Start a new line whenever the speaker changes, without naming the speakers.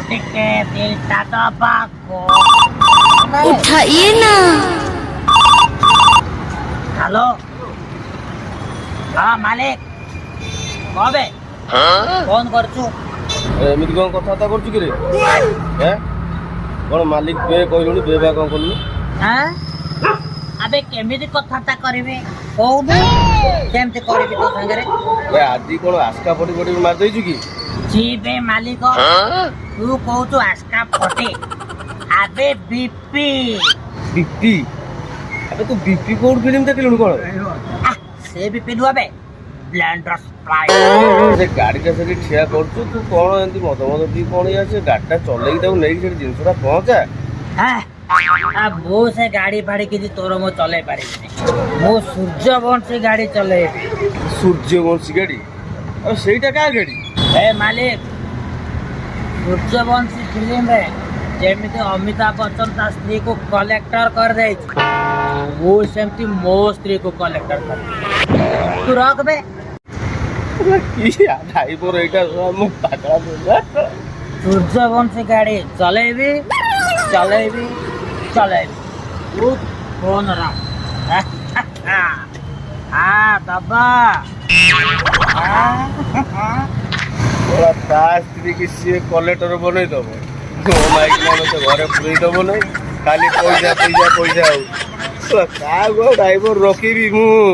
ଟିକେ ଦିଲଟା ଦବାକୁ।
उठाइए ना।
ହ୍ୟାଲୋ ହଁ ମାଲିକ କବେ ଫୋନ କରୁଛୁ।
ଏମିତି କଣ କଥାବାର୍ତ୍ତା କରୁଛୁ କି ରେ? କଣ ମାଲିକ ବେ କହିଲୁଣି ବେ ବା କଣ କଲୁ?
ଆବେ କେମିତି କଥାବାର୍ତ୍ତା କରିବି କହୁନୁ, କେମିତି କରିବି ତୋ ସାଙ୍ଗରେ?
ଆଜି କଣ ଆସ୍କା ପଟି ପଟି ମାରି ଦେଇଛୁ କି?
ଜି ବେ ମାଲିକ, ତୁ କହୁଛୁ ଆସ୍କା ଫଟେ, ଆବେ ବିପି।
ବିପି? ଆବେ ତୁ ବିପି କୋଉଠି ଫିଲ୍ମ ଦେଖିଲୁଣି କଣ?
ସେ ବିପି ନୁହଁ ବେ, ବ୍ଲେଣ୍ଡର ସ୍ପ୍ରାଇଟ୍।
ସେ ଗାଡିଟା ସେଠି ଠିଆ କରୁଛୁ, ତୁ କଣ ଏମିତି ମଦ ମଦ ପିଇ କଣ ଇଏ ସେ ଗାଡିଟା ଚଲେଇକି ତାକୁ ନେଇକି ସେଠି ଜିନିଷଟା ପହଞ୍ଚା।
ମୁଁ ସେ ଗାଡି ଫାଡି କିଛି ତୋର ମୁଁ ଚଲେଇ ପାରିବିନି। ମୁଁ ସୂର୍ଯ୍ୟବଂଶୀ ଗାଡି ଚଲେଇବି।
ସୂର୍ଯ୍ୟବଂଶୀ ଗାଡି? ଆଉ ସେଇଟା କାହା ଗାଡି?
ଏ ମାଲିକ, ସୂର୍ଯ୍ୟବଂଶୀ ଫିଲ୍ମରେ ଯେମିତି ଅମିତାଭ ବଚ୍ଚନ ତା ସ୍ତ୍ରୀକୁ କଲେକ୍ଟର କରିଦେଇଛି, ମୁଁ ସେମିତି ମୋ ସ୍ତ୍ରୀକୁ କଲେକ୍ଟର କରିବି। ତୁ ରଖବେ।
ଡ୍ରାଇଭର ଏଇଟା ମୁଁ ପାଗଳା ବୋଲା।
ସୂର୍ଯ୍ୟବଂଶୀ ଗାଡି ଚଲେଇବି ଚଲେଇବି ଚଲେଇବି। ତୁ ଫୋନ ରଖ। ଦବା
ତା ସ୍ତ୍ରୀ କି ସିଏ କଲେକ୍ଟର ବନେଇ ଦବ। ମୋ ମାଇକି ମାନେ ତ ଘରେ ପୁରେଇ ଦବ ନାହିଁ, ଖାଲି ପଇସା ପଇସା ପଇସା ହଉ। କାହାକୁ ଆଉ ଡ୍ରାଇଭର ରଖିବି ମୁଁ?